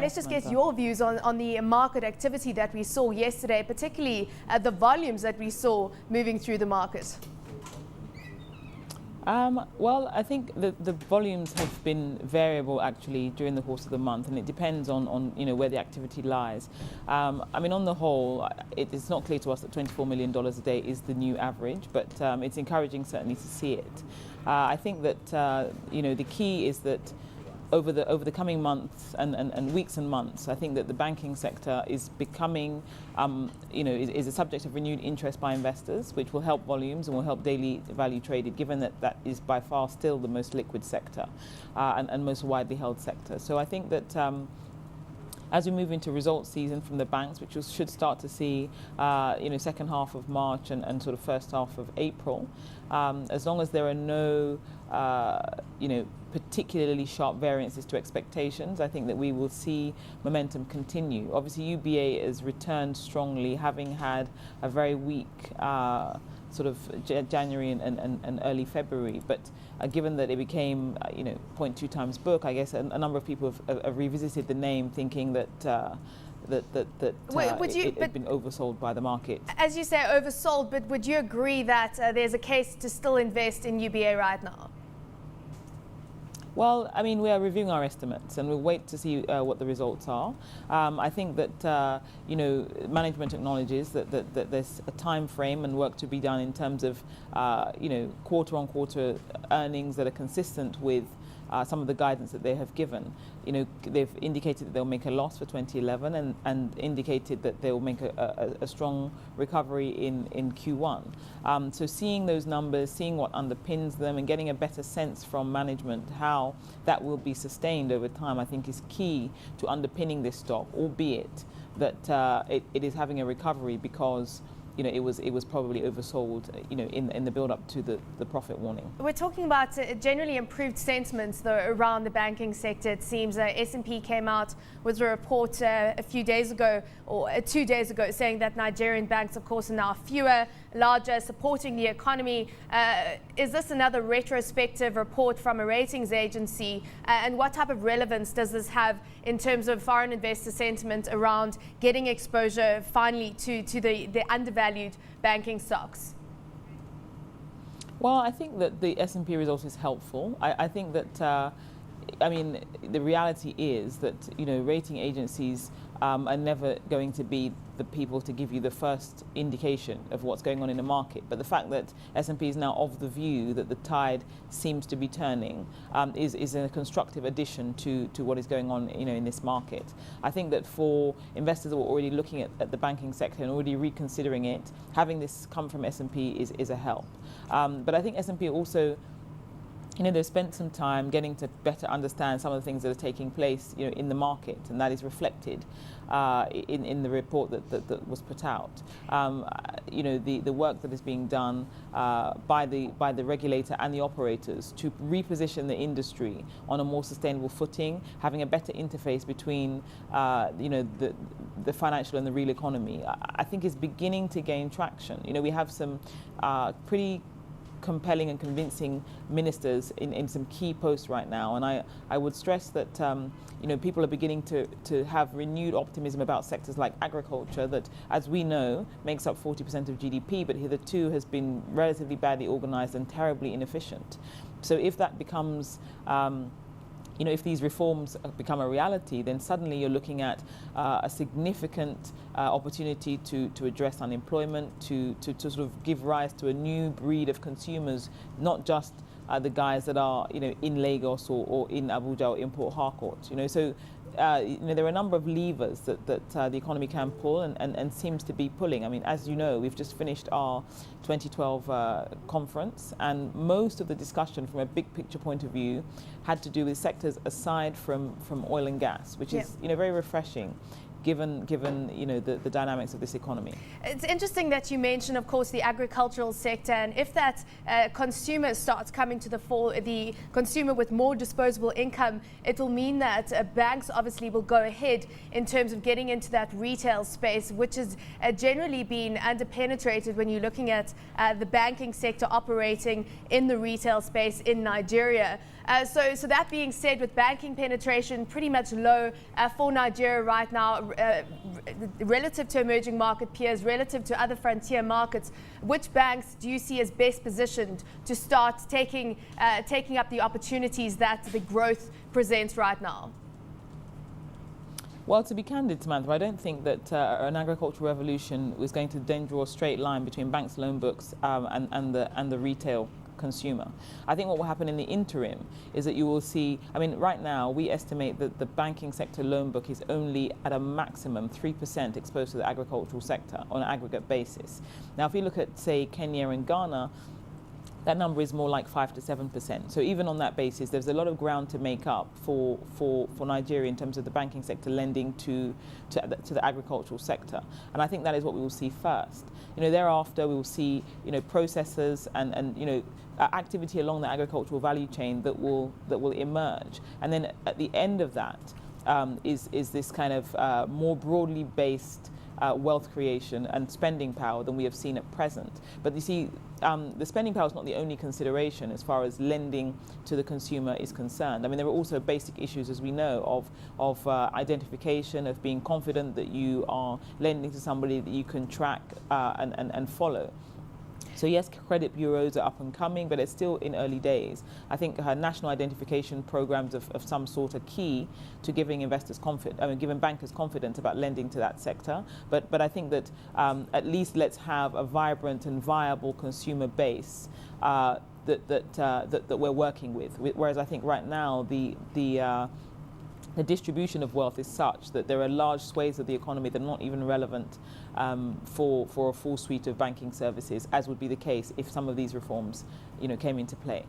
let's just get your views on the market activity that we saw yesterday, particularly the volumes that we saw moving through the market. Well, I think the volumes have been variable actually during the course of the month, and it depends on where the activity lies. I mean, on the whole, it's not clear to us that $24 million a day is the new average, but it's encouraging certainly to see it. I think that the key is that over the coming months and weeks and months, I think that the banking sector is becoming, is a subject of renewed interest by investors, which will help volumes and will help daily value traded, given that that is by far still the most liquid sector and most widely held sector. So I think that as we move into results season from the banks, which we should start to see, second half of March and sort of first half of April, as long as there are no, particularly sharp variances to expectations, I think that we will see momentum continue. Obviously, UBA has returned strongly, having had a very weak sort of January and early February, but given that it became 0.2 times book, I guess a number of people have revisited the name, thinking that it had been oversold by the market. As you say, oversold, but would you agree that there's a case to still invest in UBA right now? Well, I mean, we are reviewing our estimates and we'll wait to see what the results are. I think that, management acknowledges that there's a time frame and work to be done in terms of, quarter-on-quarter earnings that are consistent with some of the guidance that they have given. They've indicated that they'll make a loss for 2011 and indicated that they'll make a strong recovery in Q1. So seeing those numbers, seeing what underpins them and getting a better sense from management how that will be sustained over time, I think is key to underpinning this stock, albeit that it is having a recovery because it was probably oversold, in the build-up to the profit warning. We're talking about generally improved sentiments, though, around the banking sector. It seems S&P came out with a report a few days ago, or 2 days ago, saying that Nigerian banks, of course, are now fewer, larger, supporting the economy. Is this another retrospective report from a ratings agency? And what type of relevance does this have in terms of foreign investor sentiment around getting exposure finally to the undervalued banking stocks? Well, I think that the S&P result is helpful. I think that, the reality is that, rating agencies are never going to be the people to give you the first indication of what's going on in the market. But the fact that S&P is now of the view that the tide seems to be turning is a constructive addition to what is going on, in this market. I think that for investors who are already looking at the banking sector and already reconsidering it, having this come from S&P is a help. But I think S&P also, they've spent some time getting to better understand some of the things that are taking place, in the market, and that is reflected in the report that was put out. The work that is being done by the regulator and the operators to reposition the industry on a more sustainable footing, having a better interface between the financial and the real economy, I think is beginning to gain traction. We have some pretty compelling and convincing ministers in some key posts right now, and I would stress that people are beginning to have renewed optimism about sectors like agriculture that, as we know, makes up 40% of GDP, but hitherto has been relatively badly organized and terribly inefficient. So if that becomes if these reforms become a reality, then suddenly you're looking at a significant opportunity to address unemployment, to sort of give rise to a new breed of consumers, not just the guys that are in Lagos or in Abuja or in Port Harcourt. So there are a number of levers that the economy can pull and seems to be pulling. I mean, as you know, we've just finished our 2012 conference, and most of the discussion from a big picture point of view had to do with sectors aside from oil and gas, which is very refreshing, given the dynamics of this economy. It's interesting that you mentioned, of course, the agricultural sector, and if that consumer starts coming to the fore, the consumer with more disposable income, it will mean that banks obviously will go ahead in terms of getting into that retail space, which has generally been underpenetrated when you're looking at the banking sector operating in the retail space in Nigeria. So that being said, with banking penetration pretty much low for Nigeria right now, relative to emerging market peers, relative to other frontier markets, which banks do you see as best positioned to start taking up the opportunities that the growth presents right now? Well, to be candid, Samantha, I don't think that an agricultural revolution was going to then draw a straight line between banks' loan books and the retail consumer. I think what will happen in the interim is that you will see, I mean, right now we estimate that the banking sector loan book is only at a maximum 3% exposed to the agricultural sector on an aggregate basis. Now, if you look at, say, Kenya and Ghana, that number is more like 5 to 7%. So even on that basis, there's a lot of ground to make up for Nigeria in terms of the banking sector lending to the agricultural sector. And I think that is what we will see first. Thereafter we will see, processors and activity along the agricultural value chain that will emerge. And then at the end of that is this kind of more broadly based wealth creation and spending power than we have seen at present. But you see, the spending power is not the only consideration as far as lending to the consumer is concerned. I mean, there are also basic issues, as we know, of identification, of being confident that you are lending to somebody that you can track and follow. So yes, credit bureaus are up and coming, but it's still in early days. I think national identification programs of some sort are key to giving investors giving bankers confidence about lending to that sector. But I think that at least let's have a vibrant and viable consumer base that we're working with. Whereas I think right now the distribution of wealth is such that there are large swathes of the economy that are not even relevant for a full suite of banking services, as would be the case if some of these reforms, came into play.